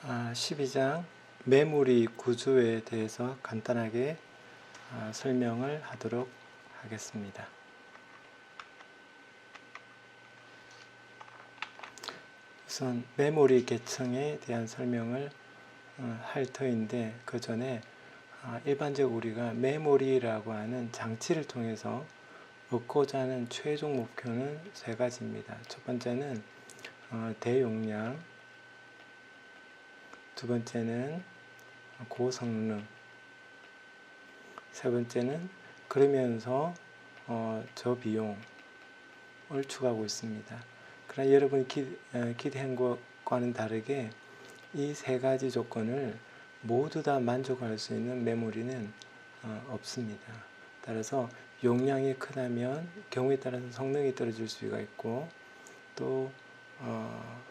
12장 메모리 구조에 대해서 간단하게 설명을 하도록 하겠습니다. 우선 메모리 계층에 대한 설명을 할 터인데, 그 전에 일반적으로 우리가 메모리라고 하는 장치를 통해서 얻고자 하는 최종 목표는 세 가지입니다. 첫 번째는 대용량, 두 번째는 고성능, 세 번째는 그러면서 저비용을 추구하고 있습니다. 그러나 여러분이 기대한 것과는 다르게 이 세 가지 조건을 모두 다 만족할 수 있는 메모리는 없습니다. 따라서 용량이 크다면 경우에 따라서 성능이 떨어질 수가 있고, 또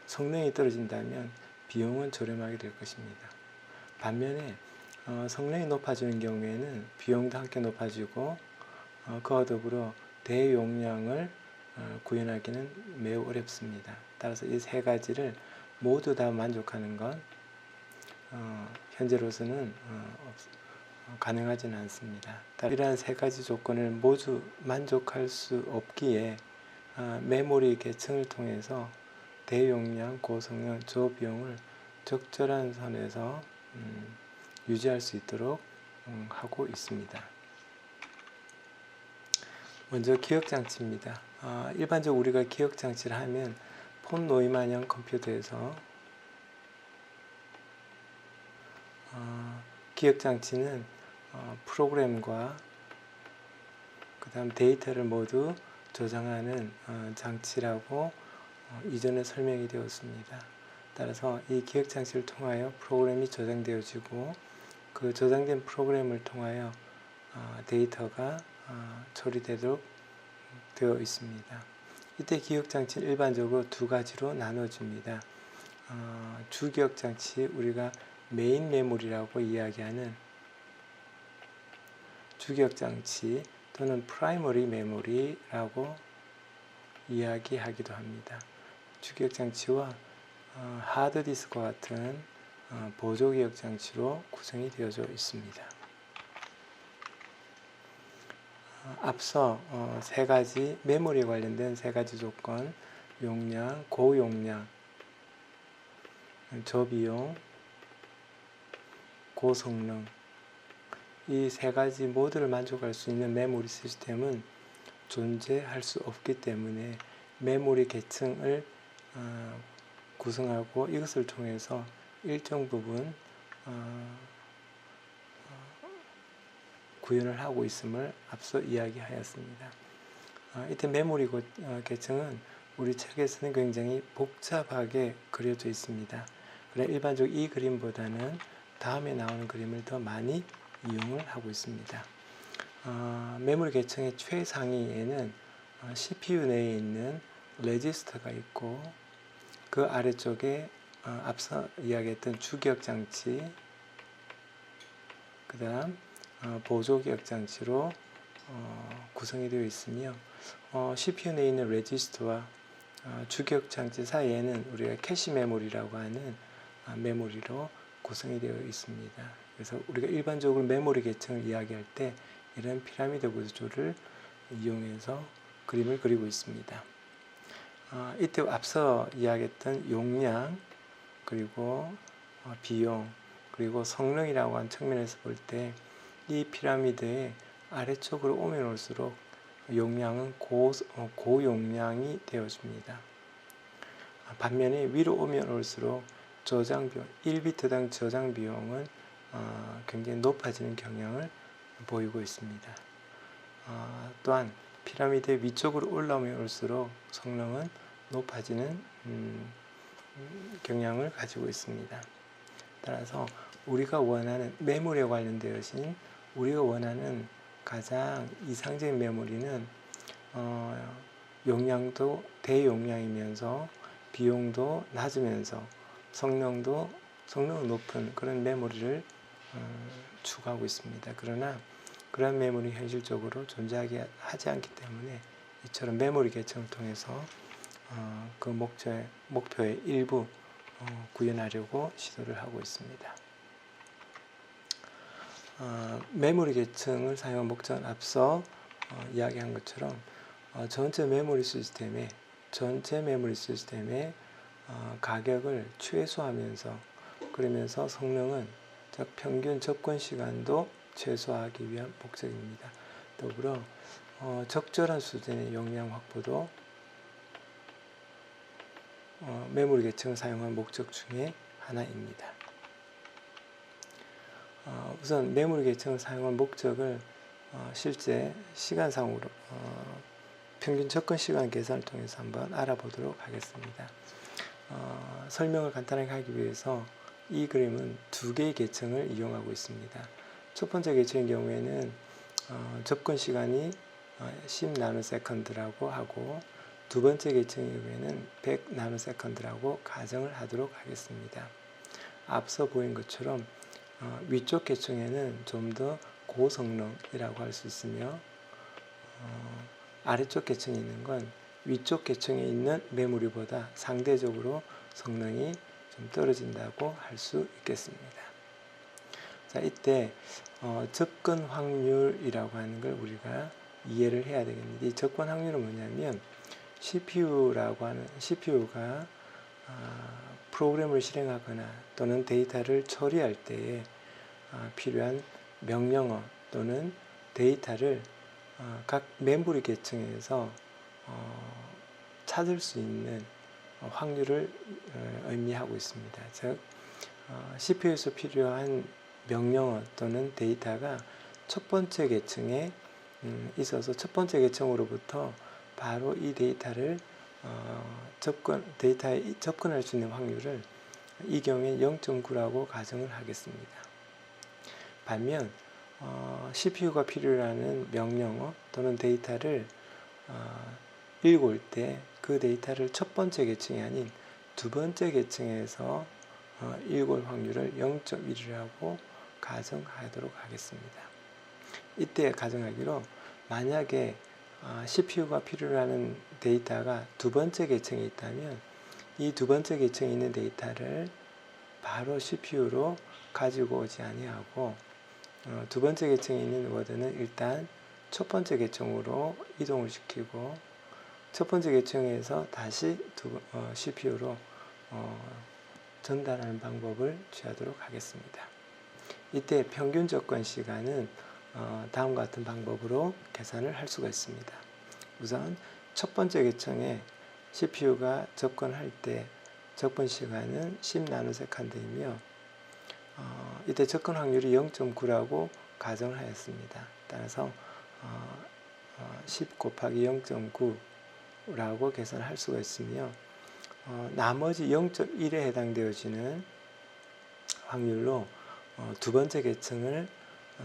성능이 떨어진다면 비용은 저렴하게 될 것입니다. 반면에 성능이 높아지는 경우에는 비용도 함께 높아지고, 그와 더불어 대용량을 구현하기는 매우 어렵습니다. 따라서 이 세 가지를 모두 다 만족하는 건 현재로서는 가능하지는 않습니다. 이러한 세 가지 조건을 모두 만족할 수 없기에 메모리 계층을 통해서 대용량, 고성능, 저비용을 적절한 선에서 유지할 수 있도록 하고 있습니다. 먼저 기억장치입니다. 일반적으로 우리가 기억장치를 하면 폰 노이만형 컴퓨터에서 기억장치는 프로그램과 그 다음 데이터를 모두 저장하는 장치라고 이전에 설명이 되었습니다. 따라서 이 기억장치를 통하여 프로그램이 저장되어지고, 그 저장된 프로그램을 통하여 데이터가 처리되도록 되어 있습니다. 이때 기억장치는 일반적으로 두 가지로 나눠집니다. 주기억장치, 우리가 메인 메모리라고 이야기하는 주기억장치 또는 프라이머리 메모리라고 이야기하기도 합니다. 주기억장치와 하드디스크와 같은 보조기억장치로 구성이 되어져 있습니다. 앞서 세 가지 메모리에 관련된 세 가지 조건, 용량, 고용량, 저비용, 고성능, 이 세 가지 모두를 만족할 수 있는 메모리 시스템은 존재할 수 없기 때문에 메모리 계층을 구성하고 이것을 통해서 일정 부분 구현을 하고 있음을 앞서 이야기하였습니다. 이때 메모리 계층은 우리 책에서는 굉장히 복잡하게 그려져 있습니다. 그러나 일반적으로 이 그림보다는 다음에 나오는 그림을 더 많이 이용을 하고 있습니다. 메모리 계층의 최상위에는 CPU 내에 있는 레지스터가 있고, 그 아래쪽에 앞서 이야기했던 주기억장치, 그 다음 보조기억장치로 구성이 되어 있으며, CPU 내에 있는 레지스터와 주기억장치 사이에는 우리가 캐시 메모리라고 하는 메모리로 구성이 되어 있습니다. 그래서 우리가 일반적으로 메모리 계층을 이야기할 때 이런 피라미드 구조를 이용해서 그림을 그리고 있습니다. 이때 앞서 이야기했던 용량, 그리고 비용, 그리고 성능이라고 하는 측면에서 볼 때 이 피라미드의 아래쪽으로 오면 올수록 용량은 고용량이 되어집니다. 반면에 위로 오면 올수록 저장비용, 1비트당 저장 비용은 굉장히 높아지는 경향을 보이고 있습니다. 또한 피라미드의 위쪽으로 올라오면 올수록 성능은 높아지는 경향을 가지고 있습니다. 따라서 우리가 원하는 메모리에 관련되어진 우리가 원하는 가장 이상적인 메모리는 용량도 대용량이면서 비용도 낮으면서 성능은 높은 그런 메모리를 추구하고 있습니다. 그러나 그런 메모리 현실적으로 존재하지 않기 때문에 이처럼 메모리 계층을 통해서 그 목표의 일부 구현하려고 시도를 하고 있습니다. 메모리 계층을 사용한 목적은 앞서 이야기한 것처럼 전체 메모리 시스템의 가격을 최소화하면서, 그러면서 성능은, 즉 평균 접근 시간도 최소화하기 위한 목적입니다. 더불어 적절한 수준의 용량 확보도 메모리 계층을 사용한 목적 중에 하나입니다. 우선 메모리 계층을 사용한 목적을 실제 시간상으로 평균 접근 시간 계산을 통해서 한번 알아보도록 하겠습니다. 설명을 간단하게 하기 위해서 이 그림은 두 개의 계층을 이용하고 있습니다. 첫 번째 계층의 경우에는 접근 시간이 10나노세컨드라고 하고, 두 번째 계층의 경우에는 100나노세컨드라고 가정을 하도록 하겠습니다. 앞서 보인 것처럼 위쪽 계층에는 좀 더 고성능이라고 할 수 있으며, 아래쪽 계층에 있는 건 위쪽 계층에 있는 메모리보다 상대적으로 성능이 좀 떨어진다고 할 수 있겠습니다. 자, 이때 접근 확률이라고 하는 걸 우리가 이해를 해야 되겠는데, 이 접근 확률은 뭐냐면 CPU가 프로그램을 실행하거나 또는 데이터를 처리할 때에 필요한 명령어 또는 데이터를 각 메모리 계층에서 찾을 수 있는 확률을 의미하고 있습니다. 즉 CPU에서 필요한 명령어 또는 데이터가 첫 번째 계층에 있어서 첫 번째 계층으로부터 바로 이 데이터에 접근할 수 있는 확률을 이 경우에 0.9라고 가정을 하겠습니다. 반면 CPU가 필요로 하는 명령어 또는 데이터를 읽을 때 그 데이터를 첫 번째 계층이 아닌 두 번째 계층에서 읽을 확률을 0.1이라고 가정하도록 하겠습니다. 이때 가정하기로, 만약에 CPU가 필요로 하는 데이터가 두 번째 계층에 있다면 이 두 번째 계층에 있는 데이터를 바로 CPU로 가지고 오지 아니하고 두 번째 계층에 있는 워드는 일단 첫 번째 계층으로 이동을 시키고, 첫 번째 계층에서 다시 CPU로 전달하는 방법을 취하도록 하겠습니다. 이때 평균 접근 시간은 다음과 같은 방법으로 계산을 할 수가 있습니다. 우선 첫 번째 계층에 CPU가 접근할 때 접근 시간은 10나노세컨드이며 이때 접근 확률이 0.9라고 가정을 하였습니다. 따라서 10 곱하기 0.9라고 계산할 수가 있으며, 나머지 0.1에 해당되어지는 확률로 두 번째 계층을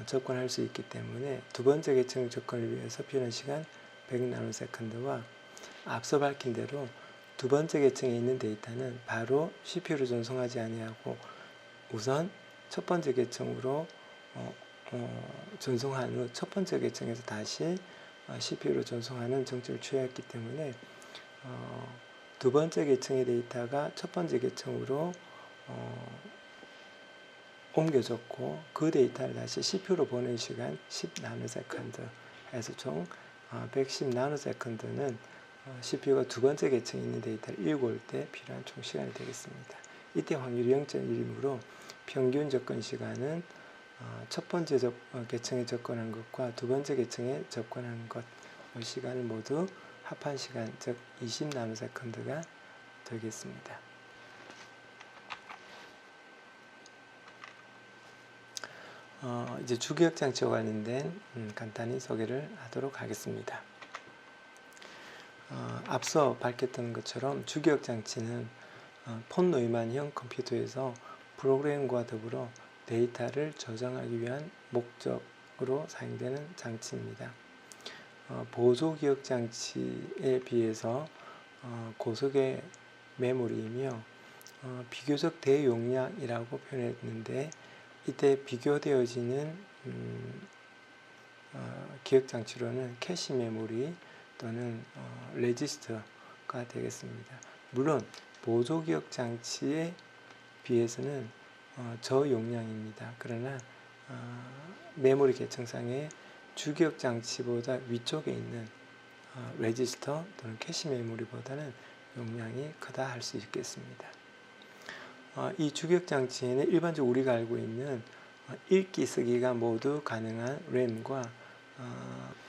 접근할 수 있기 때문에 두 번째 계층 접근을 위해서 필요한 시간 100나노세컨드와 앞서 밝힌 대로 두 번째 계층에 있는 데이터는 바로 CPU로 전송하지 아니하고 우선 첫 번째 계층으로 전송한 후 첫 번째 계층에서 다시 CPU로 전송하는 정책을 취하였기 때문에 두 번째 계층의 데이터가 첫 번째 계층으로 옮겨졌고, 그 데이터를 다시 CPU로 보낸 시간 10나노세컨드 해서 총 110나노세컨드는 CPU가 두 번째 계층에 있는 데이터를 읽을 때 필요한 총 시간이 되겠습니다. 이때 확률이 0.1이므로 평균 접근 시간은 첫 번째 계층에 접근한 것과 두 번째 계층에 접근한 것 시간을 모두 합한 시간, 즉 20나노세컨드가 되겠습니다. 이제 주기억 장치와 관련된 간단히 소개를 하도록 하겠습니다. 앞서 밝혔던 것처럼 주기억 장치는 폰 노이만형 컴퓨터에서 프로그램과 더불어 데이터를 저장하기 위한 목적으로 사용되는 장치입니다. 보조 기억 장치에 비해서 고속의 메모리이며 비교적 대용량이라고 표현했는데, 이때 비교되어지는 기억 장치로는 캐시 메모리 또는 레지스터가 되겠습니다. 물론 보조기억 장치에 비해서는 저용량입니다. 그러나 메모리 계층상의 주기억 장치보다 위쪽에 있는 레지스터 또는 캐시 메모리보다는 용량이 크다 할 수 있겠습니다. 이 주기억 장치에는 일반적으로 우리가 알고 있는 읽기 쓰기가 모두 가능한 램과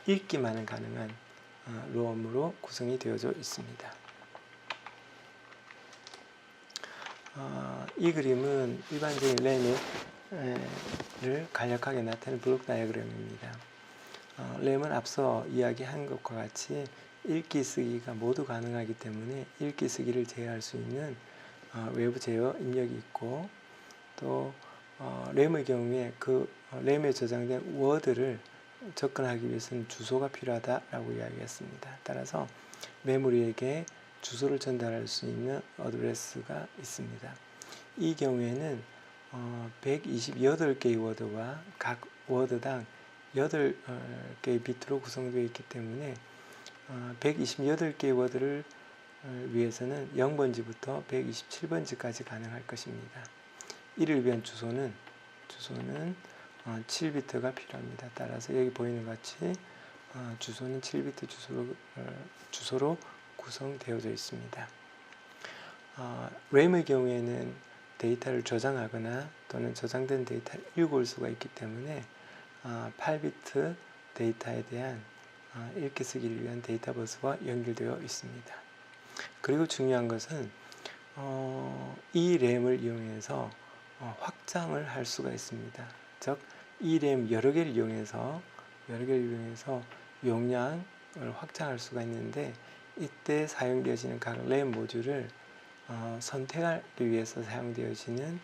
읽기만은 가능한 롬으로 구성이 되어져 있습니다. 이 그림은 일반적인 램을 간략하게 나타내는 블록 다이어그램입니다. 램은 앞서 이야기한 것과 같이 읽기 쓰기가 모두 가능하기 때문에 읽기 쓰기를 제어할 수 있는 외부 제어 입력이 있고, 또 램의 경우에 그 램에 저장된 워드를 접근하기 위해서는 주소가 필요하다라고 이야기했습니다. 따라서 메모리에게 주소를 전달할 수 있는 어드레스가 있습니다. 이 경우에는 128개의 워드와 각 워드당 8개의 비트로 구성되어 있기 때문에 128개의 워드를 위해서는 0번지부터 127번지까지 가능할 것입니다. 이를 위한 주소는 7비트가 필요합니다. 따라서 여기 보이는 것 같이 주소는 7비트 주소로 구성되어져 있습니다. 램의 경우에는 데이터를 저장하거나 또는 저장된 데이터를 읽을 수가 있기 때문에 8비트 데이터에 대한 읽기 쓰기를 위한 데이터 버스와 연결되어 있습니다. 그리고 중요한 것은 이 램을 이용해서 확장을 할 수가 있습니다. 즉, 이 램 여러 개를 이용해서 용량을 확장할 수가 있는데, 이때 사용되어지는 각 램 모듈을 선택하기 위해서 사용되어지는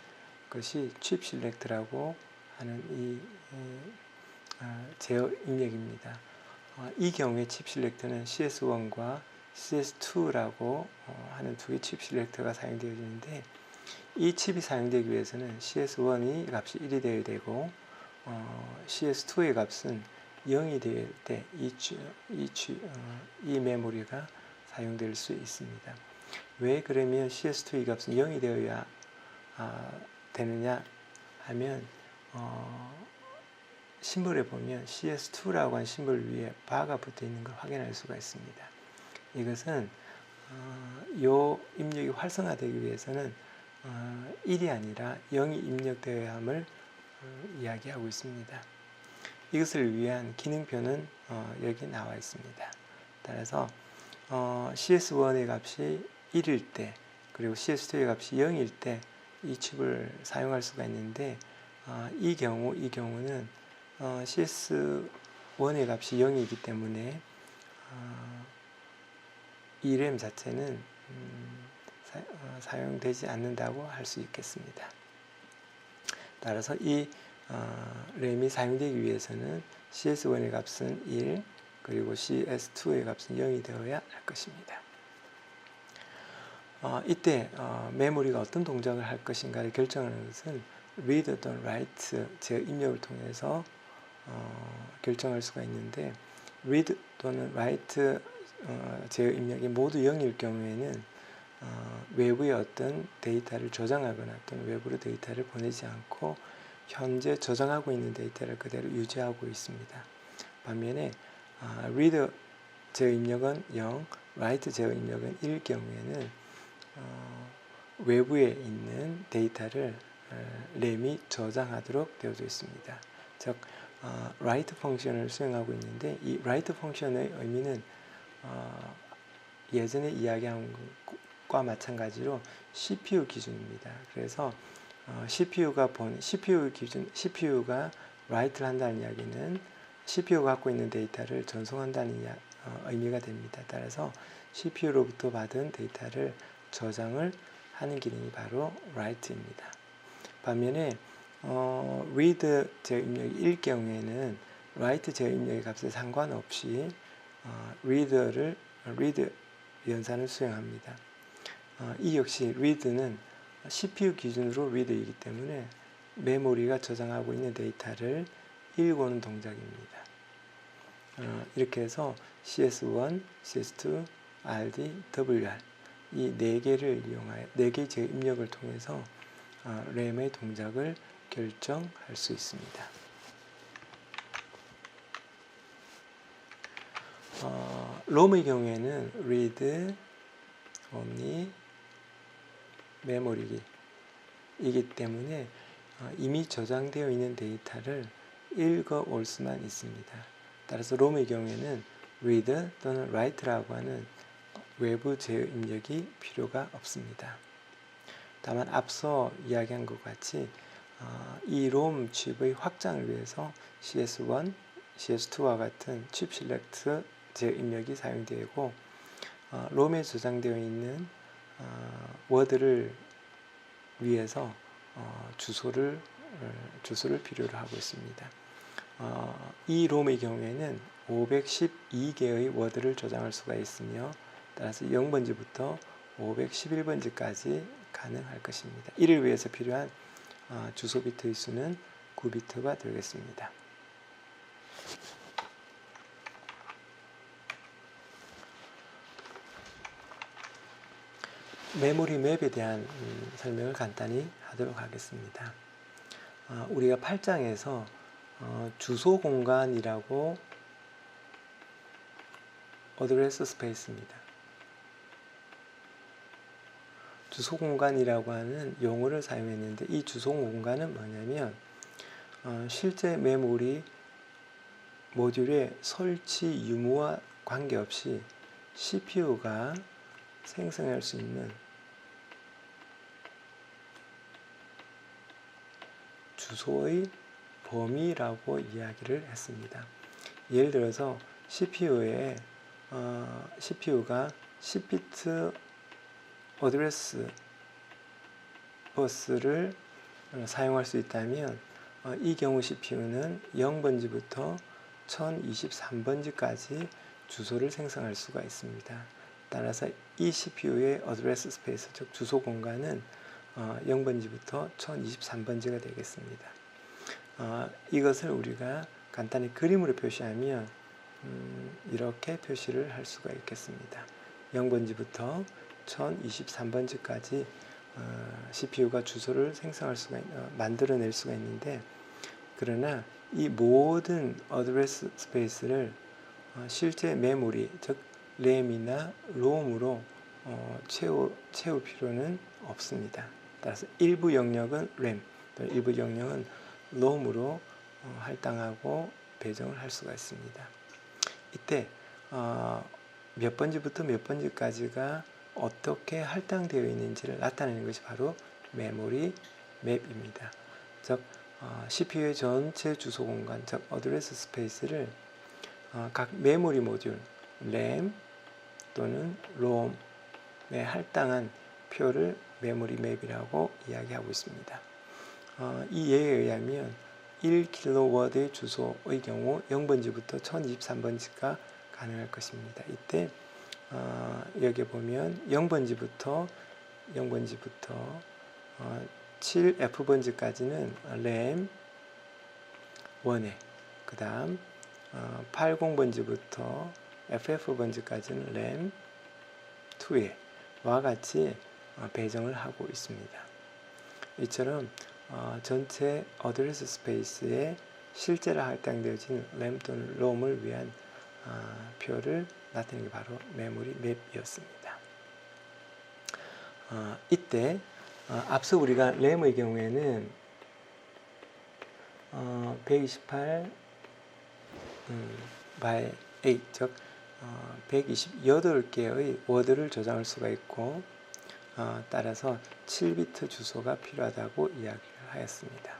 것이 칩 실렉트라고 하는 이 제어 입력입니다. 이 경우에 칩 실렉트는 CS1과 CS2라고 하는 두 개의 칩 실렉터가 사용되어지는데, 이 칩이 사용되기 위해서는 CS1의 값이 1이 되어야 되고 CS2의 값은 0이 될 때 이 메모리가 사용될 수 있습니다. 왜 그러면 CS2의 값은 0이 되어야 되느냐 하면 심볼에 보면 CS2라고 한 심볼 위에 바가 붙어 있는 걸 확인할 수가 있습니다. 이것은 이 입력이 활성화되기 위해서는 1이 아니라 0이 입력되어야 함을 이야기하고 있습니다. 이것을 위한 기능표는 여기 나와 있습니다. 따라서 CS1의 값이 1일 때, 그리고 CS2의 값이 0일 때 이 칩을 사용할 수가 있는데, 이 경우는 CS1의 값이 0이기 때문에 이 램 자체는 사용되지 않는다고 할 수 있겠습니다. 따라서 이 램이 사용되기 위해서는 CS1의 값은 1, 그리고 CS2의 값은 0이 되어야 할 것입니다. 이때 메모리가 어떤 동작을 할 것인가를 결정하는 것은 read 또는 write 제어 입력을 통해서 결정할 수가 있는데, read 또는 write 제어 입력이 모두 0일 경우에는 외부의 어떤 데이터를 저장하거나 또는 외부로 데이터를 보내지 않고 현재 저장하고 있는 데이터를 그대로 유지하고 있습니다. 반면에 read 제어 입력은 0, write 제어 입력은 1일 경우에는 외부에 있는 데이터를 램이 저장하도록 되어져 있습니다. 즉, write 펑션을 수행하고 있는데, 이 write 펑션의 의미는 예전에 이야기한 것과 마찬가지로 CPU 기준입니다. 그래서 CPU가 write를 한다는 이야기는 CPU가 갖고 있는 데이터를 전송한다는 의미가 됩니다. 따라서 CPU로부터 받은 데이터를 저장을 하는 기능이 바로 write입니다. 반면에 read 제어 입력이 1 경우에는 write 제어 입력의 값에 상관없이 read 연산을 수행합니다. 이 역시 read는 CPU 기준으로 read이기 때문에 메모리가 저장하고 있는 데이터를 읽어오는 동작입니다. 이렇게 해서 CS1, CS2, RD, WR 이 4개를 이용하여 4개의 제어 입력을 통해서 램의 동작을 결정할 수 있습니다. 롬의 경우에는 read, only, 메모리이기 때문에 이미 저장되어 있는 데이터를 읽어올 수만 있습니다. 따라서 롬의 경우에는 read 또는 write라고 하는 외부 제어 입력이 필요가 없습니다. 다만 앞서 이야기한 것 같이 이 롬 칩의 확장을 위해서 CS1, CS2와 같은 칩 셀렉트 제어 입력이 사용되고 롬에 저장되어 있는 워드를 위해서 주소를 필요로 하고 있습니다. 이 롬의 경우에는 512개의 워드를 저장할 수가 있으며 따라서 0번지부터 511번지까지 가능할 것입니다. 이를 위해서 필요한 주소 비트의 수는 9비트가 되겠습니다. 메모리 맵에 대한 설명을 간단히 하도록 하겠습니다. 우리가 8장에서 주소 공간이라고 어드레스 스페이스입니다. 주소 공간이라고 하는 용어를 사용했는데 이 주소 공간은 뭐냐면 실제 메모리 모듈의 설치 유무와 관계없이 CPU가 생성할 수 있는 주소의 범위라고 이야기를 했습니다. 예를 들어서 CPU가 10비트 어드레스 버스를 사용할 수 있다면 이 경우 CPU는 0번지부터 1023번지까지 주소를 생성할 수가 있습니다. 따라서 이 CPU의 어드레스 스페이스, 즉 주소 공간은 0번지부터 1023번지가 되겠습니다. 이것을 우리가 간단히 그림으로 표시하면 이렇게 표시를 할 수가 있겠습니다. 0번지부터 1023번지까지 CPU가 주소를 생성할 수가 만들어낼 수가 있는데, 그러나 이 모든 어드레스 스페이스를 실제 메모리, 즉 램이나 롬으로 채울 필요는 없습니다. 따라서 일부 영역은 램, 또는 일부 영역은 롬으로 할당하고 배정을 할 수가 있습니다. 이때 몇 번지부터 몇 번지까지가 어떻게 할당되어 있는지를 나타내는 것이 바로 메모리 맵입니다. 즉 CPU의 전체 주소 공간, 즉 어드레스 스페이스를 각 메모리 모듈, 램 또는 롬에 할당한 표를 메모리 맵이라고 이야기하고 있습니다. 이 예에 의하면 1kW의 주소의 경우 0번지부터 1023번지가 가능할 것입니다. 이때 여기 보면 0번지부터 7F번지까지는 램 1에, 그 다음 80번지부터 FF번지까지는 램 2에 와 같이 배정을 하고 있습니다. 이처럼 전체 어드레스 스페이스에 실제로 할당되어진 램 또는 롬을 위한 표를 나타내는 게 바로 메모리 맵이었습니다. 이때 앞서 우리가 램의 경우에는 128 by 8, 즉 128개의 워드를 저장할 수가 있고 따라서 7비트 주소가 필요하다고 이야기를 하였습니다.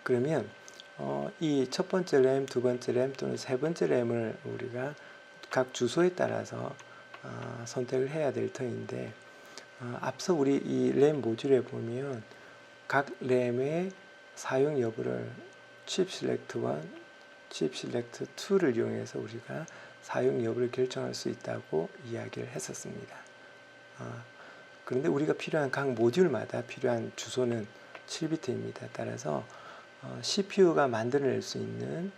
그러면 이 첫 번째 램, 두 번째 램 또는 세 번째 램을 우리가 각 주소에 따라서 선택을 해야 될 터인데, 앞서 우리 이 램 모듈에 보면 각 램의 사용 여부를 칩 셀렉트 1, 칩 셀렉트 2를 이용해서 우리가 사용 여부를 결정할 수 있다고 이야기를 했었습니다. 그런데 우리가 필요한 각 모듈마다 필요한 주소는 7비트입니다. 따라서 CPU가 만들어낼 수 있는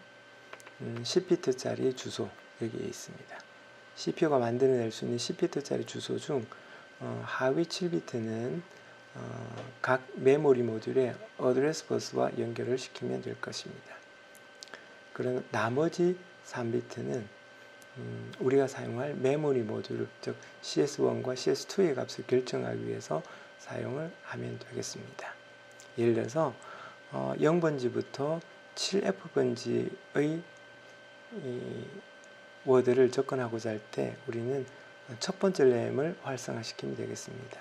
10비트짜리 주소 여기에 있습니다. CPU가 만들어낼 수 있는 10비트짜리 주소 중 하위 7비트는 각 메모리 모듈의 어드레스 버스와 연결을 시키면 될 것입니다. 그러나 나머지 3비트는 우리가 사용할 메모리 모듈, 즉 CS1과 CS2의 값을 결정하기 위해서 사용을 하면 되겠습니다. 예를 들어서 0번지부터 7F번지의 워드를 접근하고자 할 때 우리는 첫 번째 램을 활성화시키면 되겠습니다.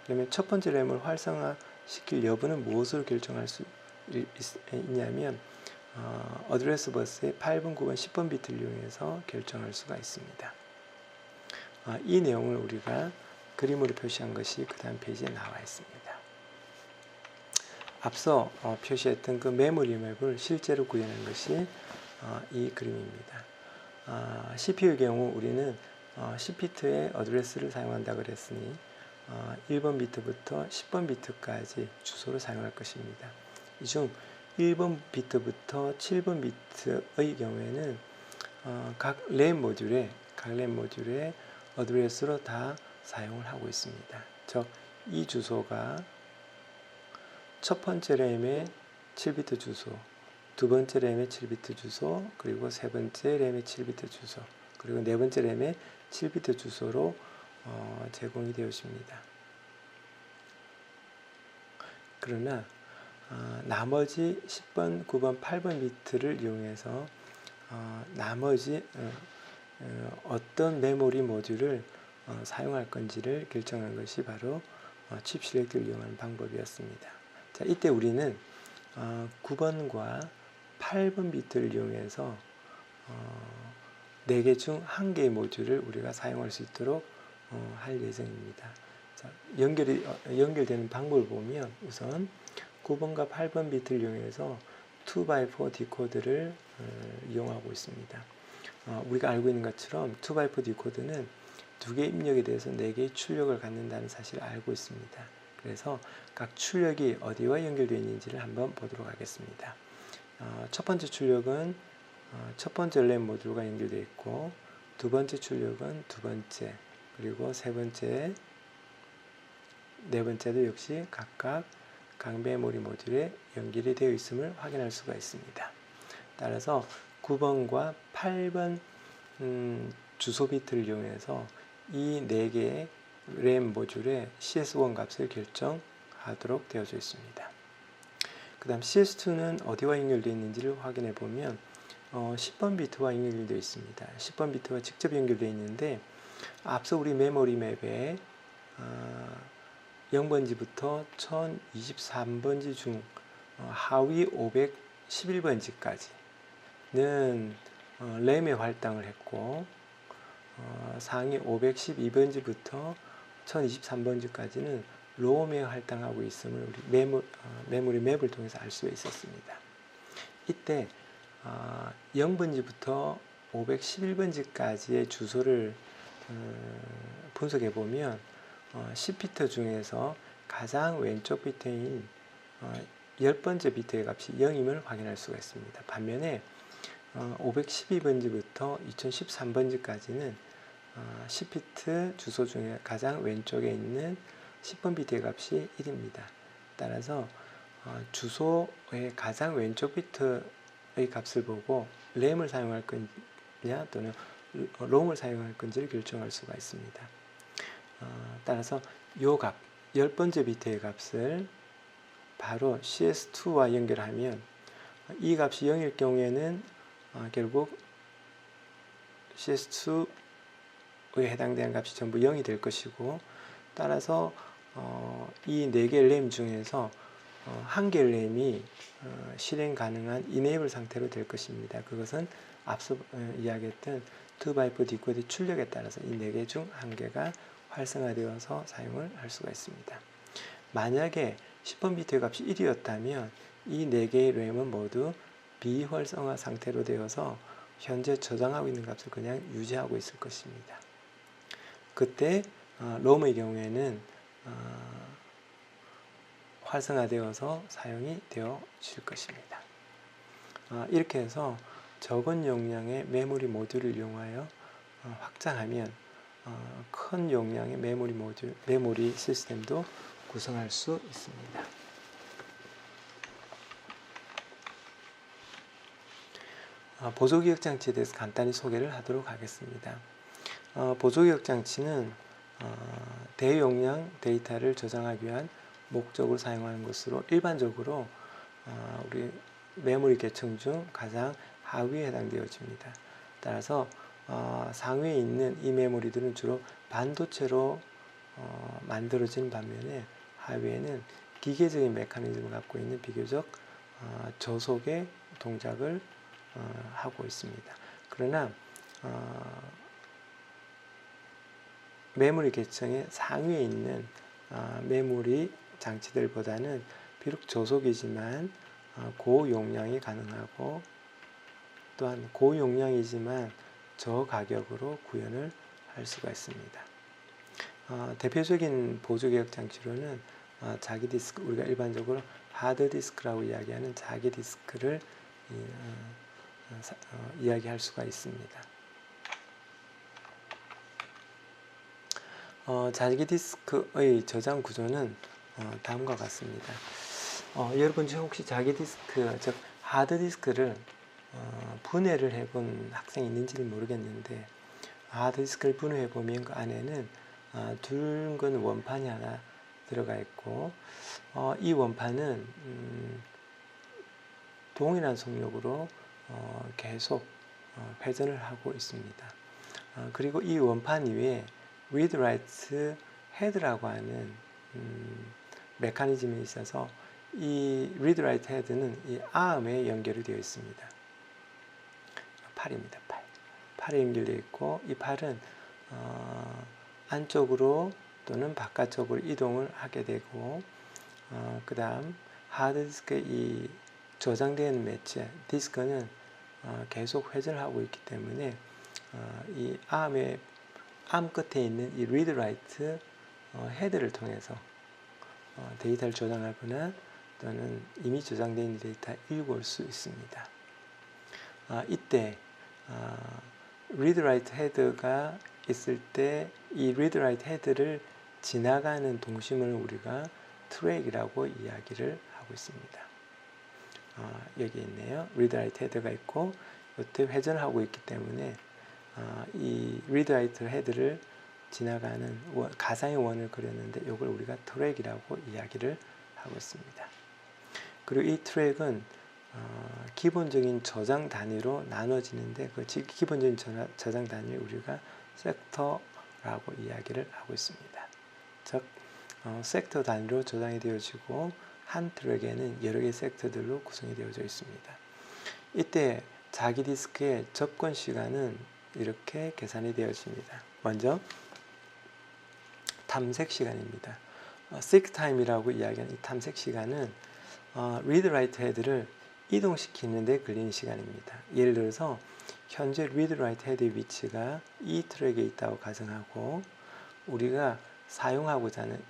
그러면 첫 번째 램을 활성화시킬 여부는 무엇으로 결정할 수 있냐면 어드레스 버스의 8번, 9번, 10번 비트를 이용해서 결정할 수가 있습니다. 이 내용을 우리가 그림으로 표시한 것이 그 다음 페이지에 나와 있습니다. 앞서 표시했던 그 메모리 맵을 실제로 구현한 것이 이 그림입니다. CPU의 경우 우리는 10비트의 어드레스를 사용한다 그랬으니 1번 비트부터 10번 비트까지 주소를 사용할 것입니다. 이 중 1번 비트부터 7번 비트의 경우에는 각 램 모듈에 어드레스로 다 사용을 하고 있습니다. 즉, 이 주소가 첫 번째 램의 7비트 주소, 두 번째 램의 7비트 주소, 그리고 세 번째 램의 7비트 주소, 그리고 네 번째 램의 7비트 주소로 제공이 되어집니다. 그러나 나머지 10번, 9번, 8번 비트를 이용해서 나머지 어떤 메모리 모듈을 사용할 건지를 결정한 것이 바로 칩 셀렉트를 이용하는 방법이었습니다. 자, 이때 우리는 9번과 8번 비트를 이용해서 4개 중 1개의 모듈을 우리가 사용할 수 있도록 할 예정입니다. 자, 연결되는 방법을 보면 우선 9번과 8번 비트를 이용해서 2x4 디코드를 이용하고 있습니다. 우리가 알고 있는 것처럼 2x4 디코드는 2개의 입력에 대해서 4개의 출력을 갖는다는 사실을 알고 있습니다. 그래서 각 출력이 어디와 연결되어 있는지를 한번 보도록 하겠습니다. 첫 번째 출력은 첫 번째 램 모듈과 연결되어 있고, 두 번째 출력은 두 번째, 그리고 세 번째, 네 번째도 역시 각각 각 메모리 모듈에 연결이 되어 있음을 확인할 수가 있습니다. 따라서 9번과 8번 주소 비트를 이용해서 이 4개의 램 모듈의 CS1 값을 결정하도록 되어져 있습니다. 그 다음 CS2는 어디와 연결되어 있는지를 확인해 보면 10번 비트와 연결되어 있습니다. 10번 비트와 직접 연결되어 있는데 앞서 우리 메모리 맵에 0번지부터 1023번지 중 하위 511번지까지는 램의 할당을 했고, 상위 512번지부터 1023번지까지는 롬에 할당하고 있음을 우리 메모리 맵을 통해서 알 수가 있었습니다. 이때 0번지부터 511번지까지의 주소를 분석해 보면 10비트 중에서 가장 왼쪽 비트인 10번째 비트의 값이 0임을 확인할 수가 있습니다. 반면에 512번지부터 2013번지까지는 10비트 주소 중에 가장 왼쪽에 있는 10번 비트의 값이 1입니다. 따라서 주소의 가장 왼쪽 비트의 값을 보고 램을 사용할 거냐 또는 롬을 사용할 건지를 결정할 수가 있습니다. 따라서 이 값, 10번째 비트의 값을 바로 CS2와 연결하면 이 값이 0일 경우에는 결국 CS2에 해당되는 값이 전부 0이 될 것이고, 따라서 이 4개의 램 중에서 1개의 램이 실행 가능한 이네이블 상태로 될 것입니다. 그것은 앞서 이야기했던 2x4 디코드 출력에 따라서 이 4개 중 1개가 활성화되어서 사용을 할 수가 있습니다. 만약에 10번 비트의 값이 1이었다면 이 4개의 램은 모두 비활성화 상태로 되어서 현재 저장하고 있는 값을 그냥 유지하고 있을 것입니다. 그때 롬의 경우에는 활성화되어서 사용이 되어질 것입니다. 이렇게 해서 적은 용량의 메모리 모듈을 이용하여 확장하면 큰 용량의 메모리 시스템도 구성할 수 있습니다. 보조기억 장치에 대해서 간단히 소개를 하도록 하겠습니다. 보조기억 장치는 대용량 데이터를 저장하기 위한 목적으로 사용하는 것으로 일반적으로 우리 메모리 계층 중 가장 하위에 해당되어집니다. 따라서 상위에 있는 이 메모리들은 주로 반도체로 만들어진 반면에 하위에는 기계적인 메커니즘을 갖고 있는 비교적 저속의 동작을 하고 있습니다. 그러나 메모리 계층의 상위에 있는 메모리 장치들보다는 비록 저속이지만 고용량이 가능하고 또한 고용량이지만 저가격으로 구현을 할 수가 있습니다. 대표적인 보조기억 장치로는 자기 디스크, 우리가 일반적으로 하드디스크라고 이야기하는 자기 디스크를 이야기할 수가 있습니다. 자기 디스크의 저장 구조는 다음과 같습니다. 여러분 중 혹시 자기 디스크, 즉 하드디스크를 분해를 해본 학생이 있는지는 모르겠는데, 하드디스크를 분해해보면 그 안에는 둥근 원판이 하나 들어가 있고, 이 원판은 동일한 속력으로 계속 회전을 하고 있습니다. 그리고 이 원판 위에 read write head라고 하는 메커니즘이 있어서 이 read write head는 이 arm에 연결이 되어 있습니다. 팔입니다. 팔에 연결되어 있고, 이 팔은 안쪽으로 또는 바깥쪽으로 이동을 하게 되고, 그 다음 하드디스크에 이 저장된 매체 디스크는 계속 회전을 하고 있기 때문에 이 암 끝에 있는 이 read write 헤드를 통해서 데이터를 저장하거나 또는 이미 저장되어 있는 데이터를 읽을 수 있습니다. 이때 read write 헤드가 있을 때 이 read write 헤드를 지나가는 동심을 우리가 트랙이라고 이야기를 하고 있습니다. 여기 있네요. read write 헤드가 있고 이때 회전을 하고 있기 때문에 이 read write 헤드를 지나가는 가상의 원을 그렸는데 이걸 우리가 트랙이라고 이야기를 하고 있습니다. 그리고 이 트랙은 기본적인 저장 단위로 나눠지는데 그 기본적인 저장 단위를 우리가 섹터라고 이야기를 하고 있습니다. 즉 섹터 단위로 저장이 되어지고 한 트랙에는 여러 개의 섹터들로 구성이 되어져 있습니다. 이때 자기 디스크의 접근 시간은 이렇게 계산이 되어집니다. 먼저 탐색 시간입니다. seek time이라고 이야기하는 이 탐색 시간은 read write 헤드를 이동시키는 데 걸리는 시간입니다. 예를 들어서 현재 read write 헤드의 위치가 이 트랙에 있다고 가정하고 우리가 사용하고자 하는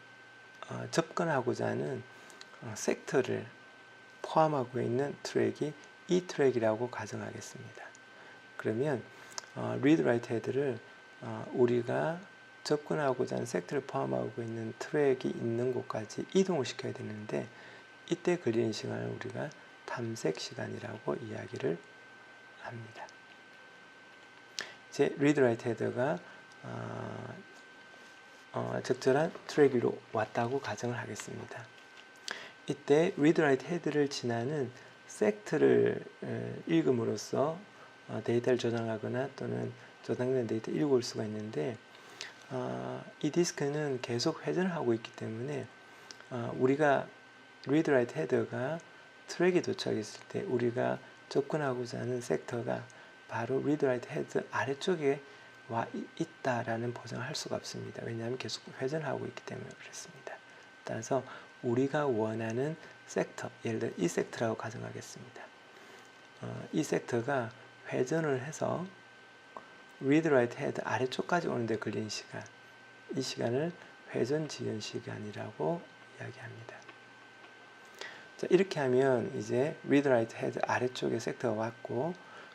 접근하고자 하는 섹터를 포함하고 있는 트랙이 이 트랙이라고 가정하겠습니다. 그러면 read write 헤드를 우리가 접근하고자 하는 섹터를 포함하고 있는 트랙이 있는 곳까지 이동을 시켜야 되는데 이때 걸리는 시간을 우리가 탐색 시간이라고 이야기를 합니다. 이제 read write 헤드가 적절한 트랙 위로 왔다고 가정을 하겠습니다. 이때 read write 헤드를 지나는 섹터를 읽음으로써 데이터를 저장하거나 또는 저장된 데이터를 읽을 수가 있는데 이 디스크는 계속 회전을 하고 있기 때문에 우리가 read write 헤더가 트랙에 도착했을 때 우리가 접근하고자 하는 섹터가 바로 read write 헤더 아래쪽에 와 있다라는 보장을 할 수가 없습니다. 왜냐하면 계속 회전을 하고 있기 때문에 그렇습니다. 따라서 우리가 원하는 섹터, 예를 들어 이 섹터라고 가정하겠습니다. 이 섹터가 회전을 해서 read write head 아래쪽까지 오는데 걸리는 시간, 이 시간을 회전 지연 시간이라고 이야기합니다. 자, 이렇게 하면 이제 read write head 아래쪽에 섹터가 왔고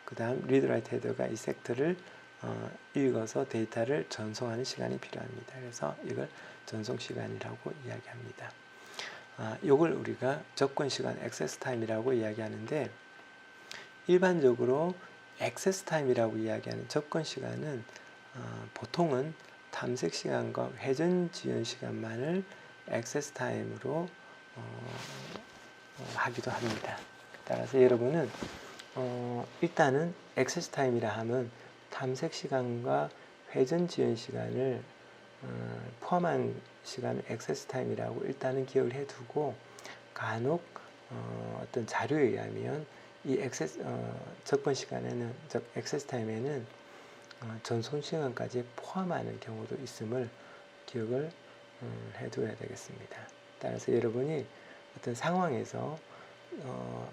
그 다음 리드 라이트 헤더가 이 섹터를 읽어서 데이터를 전송하는 시간이 필요합니다. 그래서 이걸 전송 시간이라고 이야기합니다. 이걸 우리가 접근 시간, 액세스 타임이라고 이야기하는데, 일반적으로 액세스 타임이라고 이야기하는 접근 시간은 보통은 탐색 시간과 회전 지연 시간만을 액세스 타임으로 하기도 합니다. 따라서 여러분은 일단은 액세스 타임이라 하면 탐색 시간과 회전 지연 시간을 포함한 시간을 액세스 타임이라고 일단은 기억을 해두고, 간혹 어떤 자료에 의하면 이 접근 시간에는, 즉 액세스 타임에는 전송 시간까지 포함하는 경우도 있음을 기억을 해둬야 되겠습니다. 따라서 여러분이 어떤 상황에서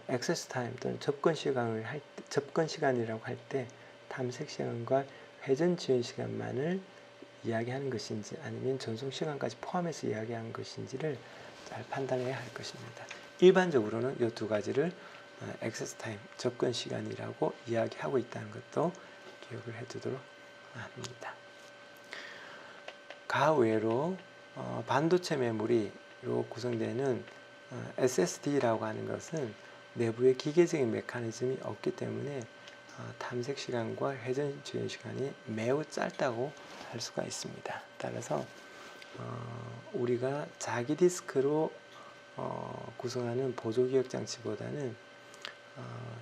액세스 타임 또는 접근 시간이라고 할 때 탐색 시간과 회전 지연 시간만을 이야기하는 것인지 아니면 전송 시간까지 포함해서 이야기하는 것인지를 잘 판단해야 할 것입니다. 일반적으로는 이 두 가지를 액세스 타임, 접근 시간이라고 이야기하고 있다는 것도 기억을 해두도록 합니다. 가외로 반도체 메모리로 구성되는 SSD라고 하는 것은 내부에 기계적인 메커니즘이 없기 때문에 탐색 시간과 회전 지연 시간이 매우 짧다고 할 수가 있습니다. 따라서 우리가 자기 디스크로 구성하는 보조기억 장치보다는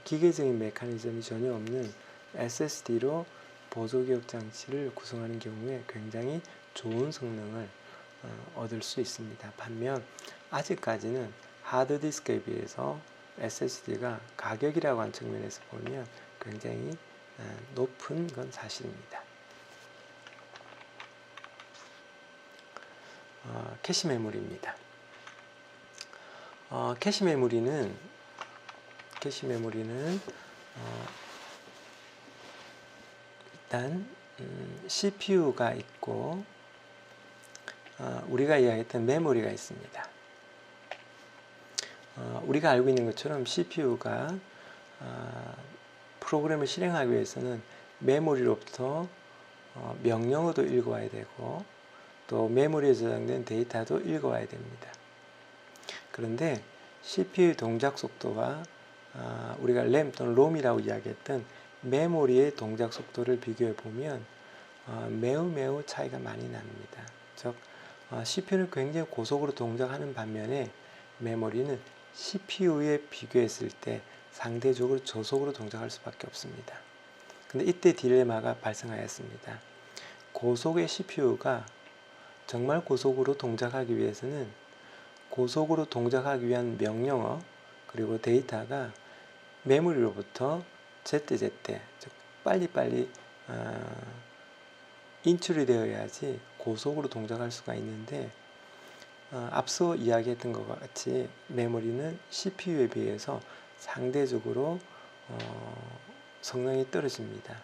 기계적인 메커니즘이 전혀 없는 SSD로 보조기억 장치를 구성하는 경우에 굉장히 좋은 성능을 얻을 수 있습니다. 반면 아직까지는 하드디스크에 비해서 SSD가 가격이라고 하는 측면에서 보면 굉장히 높은 건 사실입니다. 캐시 메모리입니다. 캐시 메모리는 일단 CPU가 있고 우리가 이야기했던 메모리가 있습니다. 우리가 알고 있는 것처럼 CPU가 프로그램을 실행하기 위해서는 메모리로부터 명령어도 읽어와야 되고 또 메모리에 저장된 데이터도 읽어와야 됩니다. 그런데 CPU 동작 속도와 우리가 램 또는 롬이라고 이야기했던 메모리의 동작 속도를 비교해 보면 매우 차이가 많이 납니다. 즉 CPU는 굉장히 고속으로 동작하는 반면에 메모리는 CPU에 비교했을 때 상대적으로 저속으로 동작할 수밖에 없습니다. 근데 이때 딜레마가 발생하였습니다. 고속의 CPU가 정말 고속으로 동작하기 위해서는 고속으로 동작하기 위한 명령어 그리고 데이터가 메모리로부터 제때 즉 빨리빨리 인출이 되어야지 고속으로 동작할 수가 있는데 앞서 이야기했던 것과 같이 메모리는 CPU에 비해서 상대적으로 성능이 떨어집니다.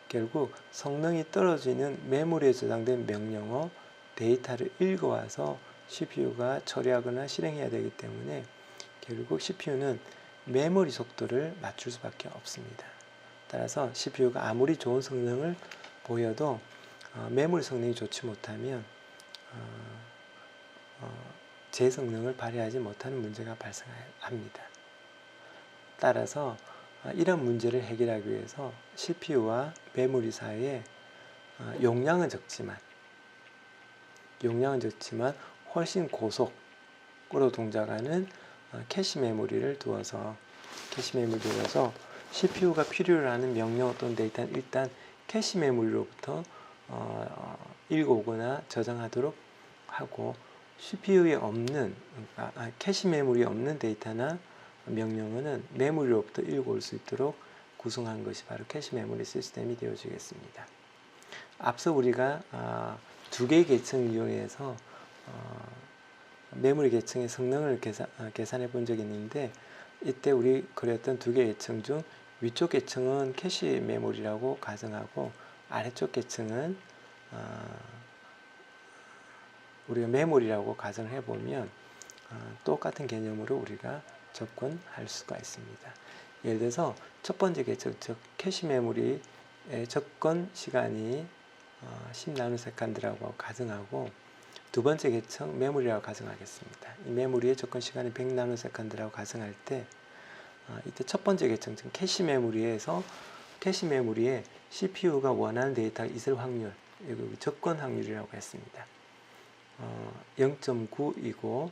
결국 성능이 떨어지는 메모리에 저장된 명령어 데이터를 읽어와서 CPU가 처리하거나 실행해야 되기 때문에 결국 CPU는 메모리 속도를 맞출 수밖에 없습니다. 따라서 CPU가 아무리 좋은 성능을 보여도 메모리 성능이 좋지 못하면 제 성능을 발휘하지 못하는 문제가 발생합니다. 따라서 이런 문제를 해결하기 위해서 CPU와 메모리 사이에 용량은 적지만 훨씬 고속으로 동작하는 캐시 메모리를 두어서 CPU가 필요로 하는 명령 또는 데이터는 일단 캐시 메모리로부터 읽어오거나 저장하도록 하고 CPU에 없는 캐시 메모리에 없는 데이터나 명령어는 메모리로부터 읽어올 수 있도록 구성한 것이 바로 캐시 메모리 시스템이 되어지겠습니다. 앞서 우리가 두 개의 계층을 이용해서 메모리 계층의 성능을 계산해 본 적이 있는데 이때 우리 그렸던 두 개의 계층 중 위쪽 계층은 캐시 메모리라고 가정하고 아래쪽 계층은 우리가 메모리라고 가정을 해보면 똑같은 개념으로 우리가 접근할 수가 있습니다. 예를 들어서 첫 번째 계층, 즉 캐시 메모리의 접근 시간이 10나노세컨드라고 가정하고 두 번째 계층 메모리라고 가정하겠습니다. 이 메모리의 접근 시간이 100나노세컨드라고 가정할 때 이때 첫 번째 계층, 즉 캐시 메모리에서 캐시 메모리에 CPU가 원하는 데이터가 있을 확률, 이거 접근 확률이라고 했습니다. 0.9이고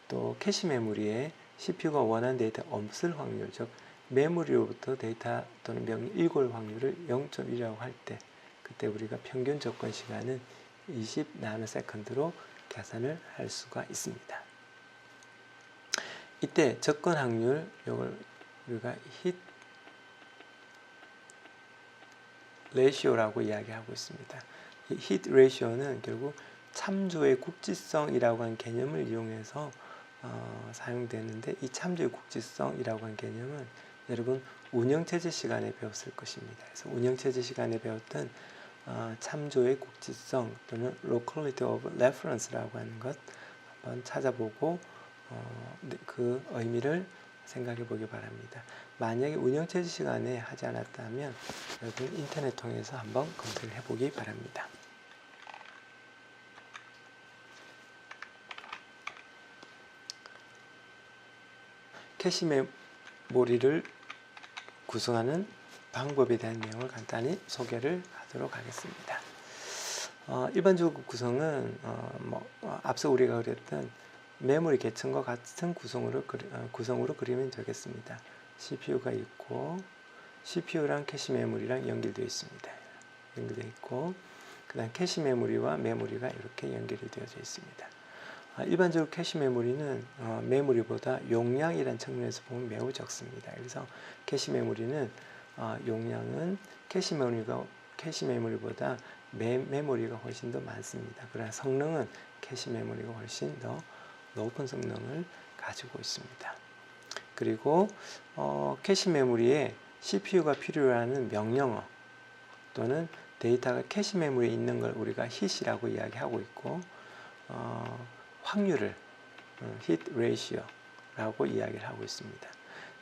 또 캐시 메모리에 CPU가 원하는 데이터가 없을 확률, 즉 메모리로부터 데이터 또는 명령 읽을 확률을 0.1이라고 할 때 그때 우리가 평균 접근 시간은 20나노세컨드로 계산을 할 수가 있습니다. 이때 접근 확률, 이걸 우리가 hit ratio라고 이야기하고 있습니다. 이 hit ratio는 결국 참조의 국지성이라고 하는 개념을 이용해서 사용되는데, 이 참조의 국지성이라고 하는 개념은 여러분 운영체제 시간에 배웠을 것입니다. 그래서 운영체제 시간에 배웠던 참조의 국지성 또는 locality of reference라고 하는 것 한번 찾아보고 그 의미를 생각해 보기 바랍니다. 만약에 운영체제 시간에 하지 않았다면 여러분 인터넷 통해서 한번 검색을 해 보기 바랍니다. 캐시 메모리를 구성하는 방법에 대한 내용을 간단히 소개를 하도록 하겠습니다. 일반적으로 구성은 앞서 우리가 그랬던 메모리 계층과 같은 구성으로 그리면 되겠습니다. CPU가 있고 CPU랑 캐시 메모리랑 연결되어 있습니다. 연결되어 있고 그 다음 캐시 메모리와 메모리가 이렇게 연결이 되어져 있습니다. 일반적으로 캐시 메모리는 메모리보다 용량이라는 측면에서 보면 매우 적습니다. 그래서 캐시 메모리는 용량은 캐시 메모리보다 메모리가 훨씬 더 많습니다. 그러나 성능은 캐시 메모리가 훨씬 더 높은 성능을 가지고 있습니다. 그리고 캐시 메모리에 CPU가 필요로 하는 명령어 또는 데이터가 캐시 메모리에 있는 걸 우리가 hit이라고 이야기하고 있고 확률을 hit ratio라고 이야기를 하고 있습니다.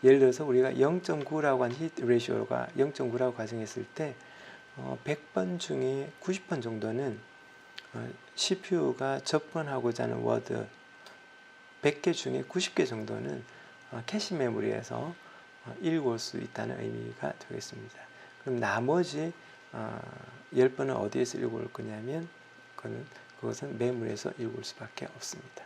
예를 들어서 우리가 0.9라고 한 hit ratio가 0.9라고 가정했을 때 100번 중에 90번 정도는 CPU가 접근하고자 하는 워드 100개 중에 90개 정도는 캐시 메모리에서 읽을 수 있다는 의미가 되겠습니다. 그럼 나머지 10번은 어디에서 읽을 거냐면 그것은 메모리에서 읽을 수밖에 없습니다.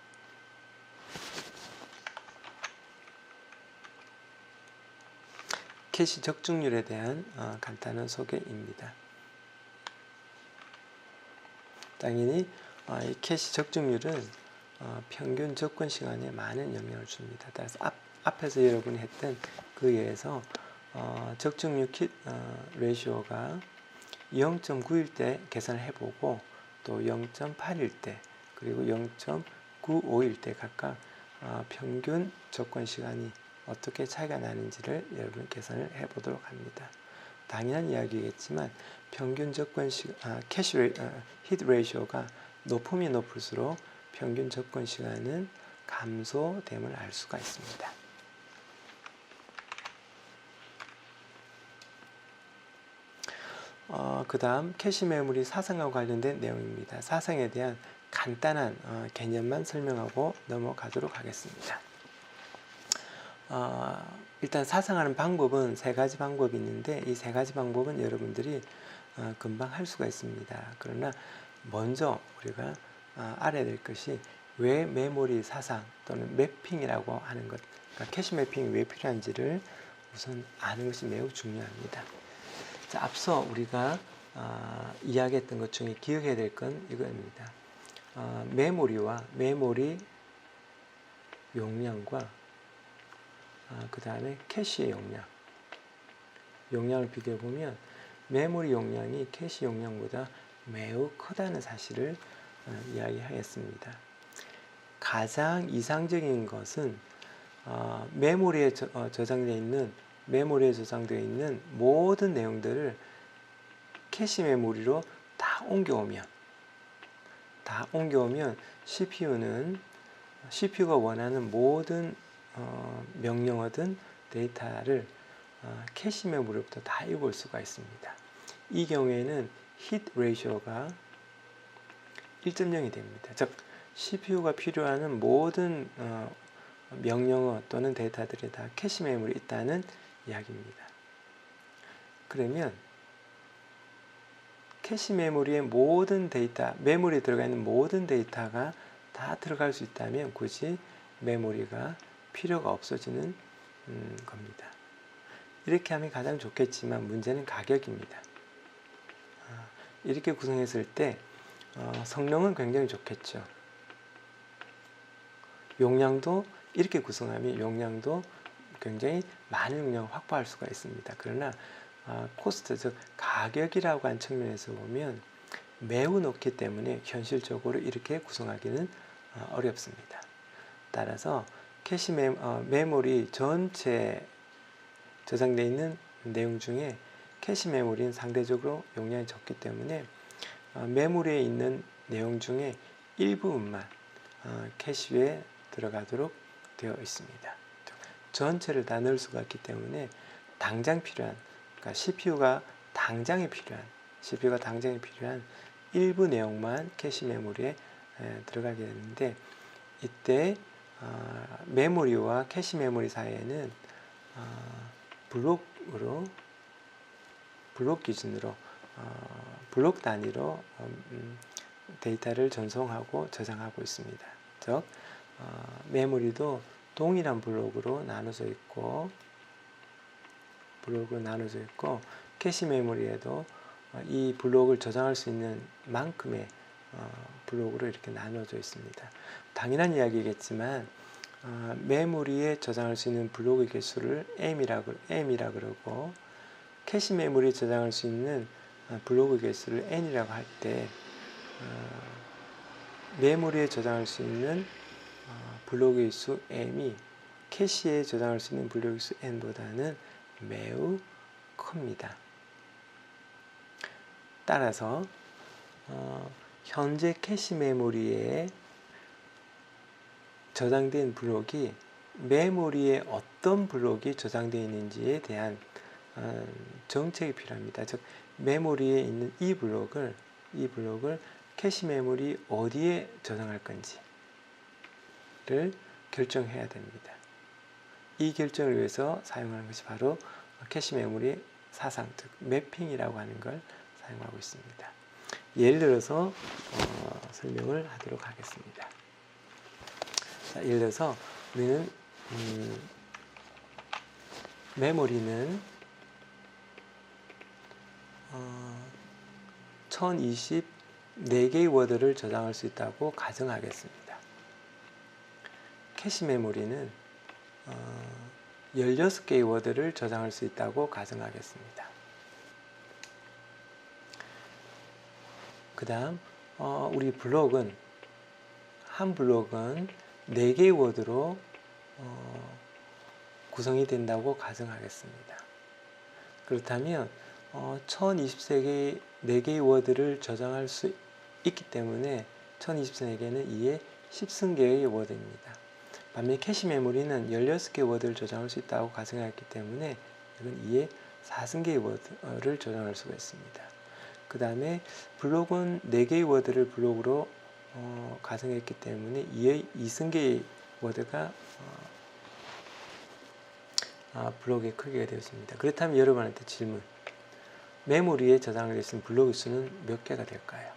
캐시 적중률에 대한 간단한 소개입니다. 당연히 이 캐시 적중률은 평균 접근 시간에 많은 영향을 줍니다. 따라서 앞에서 여러분이 했던 그 예에서 적중률 레이시오가 0.9일 때 계산을 해보고 또 0.8일 때 그리고 0.95일 때 각각 평균 접근 시간이 어떻게 차이가 나는지를 여러분 계산을 해보도록 합니다. 당연한 이야기겠지만 평균 접근 히트 레이시오가 높으면 높을수록 평균 접근 시간은 감소됨을 알 수가 있습니다. 그 다음 캐시 메모리 사상과 관련된 내용입니다. 사상에 대한 간단한 개념만 설명하고 넘어가도록 하겠습니다. 일단 사상하는 방법은 세 가지 방법이 있는데 이 세 가지 방법은 여러분들이 금방 할 수가 있습니다. 그러나 먼저 우리가 알아야 될 것이 왜 메모리 사상 또는 매핑이라고 하는 것, 그러니까 캐시 매핑이 왜 필요한지를 우선 아는 것이 매우 중요합니다. 자, 앞서 우리가 이야기했던 것 중에 기억해야 될 건 이거입니다. 메모리와 메모리 용량과 그 다음에 캐시의 용량을 비교해 보면 메모리 용량이 캐시 용량보다 매우 크다는 사실을 이야기하였습니다. 가장 이상적인 것은 메모리에 저장되어 있는 모든 내용들을 캐시 메모리로 다 옮겨오면 CPU가 원하는 모든 명령어든 데이터를 캐시 메모리부터 다 읽을 수가 있습니다. 이 경우에는 hit ratio가 1.0이 됩니다. 즉 CPU가 필요한 모든 명령어 또는 데이터들이 다 캐시 메모리에 있다는 이야기입니다. 그러면 캐시 메모리의 모든 데이터, 메모리에 들어가 있는 모든 데이터가 다 들어갈 수 있다면 굳이 메모리가 필요가 없어지는 겁니다. 이렇게 하면 가장 좋겠지만 문제는 가격입니다. 이렇게 구성했을 때 성능은 굉장히 좋겠죠. 용량도 이렇게 구성하면 용량도 굉장히 많은 용량을 확보할 수가 있습니다. 그러나 코스트, 즉 가격이라고 하는 측면에서 보면 매우 높기 때문에 현실적으로 이렇게 구성하기는 어렵습니다. 따라서 캐시 메모리 전체 저장되어 있는 내용 중에 캐시 메모리는 상대적으로 용량이 적기 때문에 메모리에 있는 내용 중에 일부분만 캐시에 들어가도록 되어 있습니다. 전체를 다 넣을 수가 없기 때문에 당장 필요한, 그러니까 CPU가 당장에 필요한 일부 내용만 캐시 메모리에 들어가게 되는데, 이때 메모리와 캐시 메모리 사이에는 블록 기준으로 블록 단위로 데이터를 전송하고 저장하고 있습니다. 즉 메모리도 동일한 블록으로 나눠져 있고 캐시 메모리에도 이 블록을 저장할 수 있는 만큼의 블록으로 이렇게 나눠져 있습니다. 당연한 이야기겠지만 메모리에 저장할 수 있는 블록의 개수를 M이라 그러고 캐시 메모리에 저장할 수 있는 블록의 개수를 N이라고 할 때 메모리에 저장할 수 있는 블록의 수 M이 캐시에 저장할 수 있는 블록의 수 N보다는 매우 큽니다. 따라서 현재 캐시 메모리에 저장된 블록이 메모리에 어떤 블록이 저장되어 있는지에 대한 정책이 필요합니다. 즉 메모리에 있는 이 블록을 캐시 메모리 어디에 저장할 건지를 결정해야 됩니다. 이 결정을 위해서 사용하는 것이 바로 캐시 메모리 사상, 즉 매핑이라고 하는 걸 사용하고 있습니다. 예를 들어서 설명을 하도록 하겠습니다. 자, 예를 들어서 우리는 메모리는 1024개의 워드를 저장할 수 있다고 가정하겠습니다. 캐시 메모리는 16개의 워드를 저장할 수 있다고 가정하겠습니다. 그 다음 우리 블록은 한 블록은 4개의 워드로 구성이 된다고 가정하겠습니다. 그렇다면 1024개의 4개의 워드를 저장할 수 있기 때문에 1024개는 2의 10승계의 워드입니다. 반면 캐시 메모리는 16개의 워드를 저장할 수 있다고 가정했기 때문에 이건 2의 4승계의 워드를 저장할 수가 있습니다. 그 다음에 블록은 4개의 워드를 블록으로 가정했기 때문에 2의 2승계의 워드가 블록의 크기가 되었습니다. 그렇다면 여러분한테 질문, 메모리에 저장되어 있는 블록의 수는 몇 개가 될까요?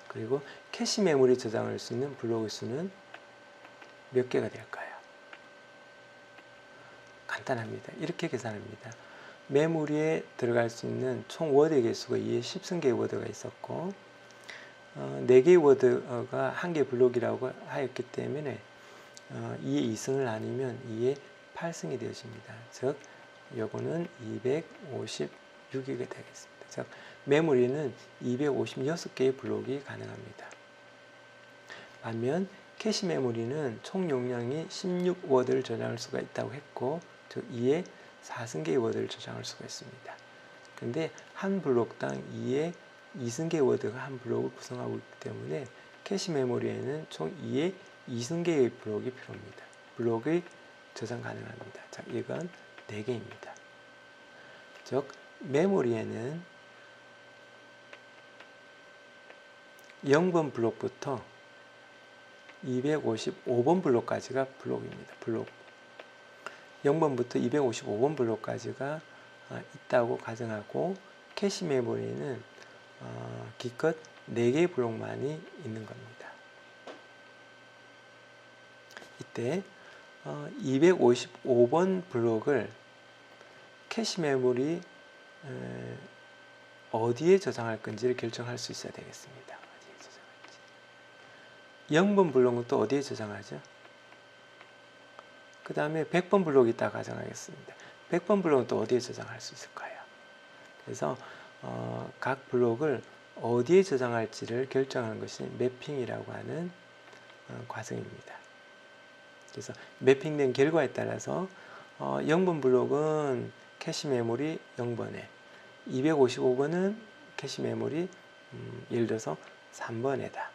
그리고 캐시 메모리에 저장할 수 있는 블록의 수는 몇 개가 될까요? 간단합니다. 이렇게 계산합니다. 메모리에 들어갈 수 있는 총 워드의 개수가 2의 10승계의 워드가 있었고 4개의 워드가 1개 블록이라고 하였기 때문에 2의 2승을 나누면 2의 8승이 되어집니다. 즉 요거는 256이 되겠습니다. 즉 메모리는 256개의 블록이 가능합니다. 반면 캐시 메모리는 총 용량이 16워드를 저장할 수가 있다고 했고, 즉 2의 4승계의 워드를 저장할 수가 있습니다. 근데 한 블록당 2의 2승계의 워드가 한 블록을 구성하고 있기 때문에 캐시 메모리에는 총 2의 2승계의 블록이 필요합니다. 블록의 저장 가능합니다. 자, 이건 4개입니다. 즉 메모리에는 0번 블록부터 255번 블록까지가 블록입니다. 블록 0번부터 255번 블록까지가 있다고 가정하고 캐시 메모리는 기껏 4개의 블록만이 있는 겁니다. 이때 255번 블록을 캐시 메모리 어디에 저장할 건지를 결정할 수 있어야 되겠습니다. 어디에 저장할지. 0번 블록은 또 어디에 저장하죠? 그 다음에 100번 블록이 있다 가정하겠습니다. 100번 블록은 또 어디에 저장할 수 있을까요? 그래서 각 블록을 어디에 저장할지를 결정하는 것이 매핑이라고 하는 과정입니다. 그래서 매핑된 결과에 따라서 0번 블록은 캐시 메모리 0번에 255번은 캐시 메모리 예를 들어서 3번에다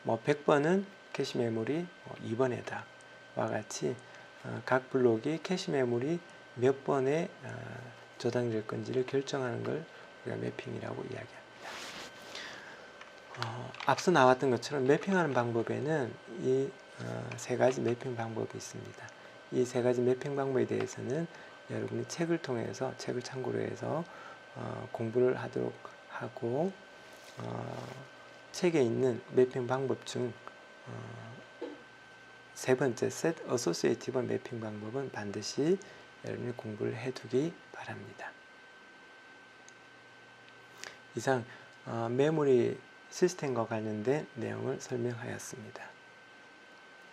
100번은 캐시 메모리 2번에다 와 같이 각 블록이 캐시 메모리 몇 번에 저장될 건지를 결정하는 걸 우리가 매핑이라고 이야기합니다. 앞서 나왔던 것처럼 매핑하는 방법에는 이 3가지 매핑 방법이 있습니다. 이 3가지 매핑 방법에 대해서는 여러분이 책을 통해서 책을 참고로 해서 공부를 하도록 하고 책에 있는 매핑 방법 중 3번째 Set Associative 매핑 방법은 반드시 여러분이 공부를 해두기 바랍니다. 이상 메모리 시스템과 관련된 내용을 설명하였습니다.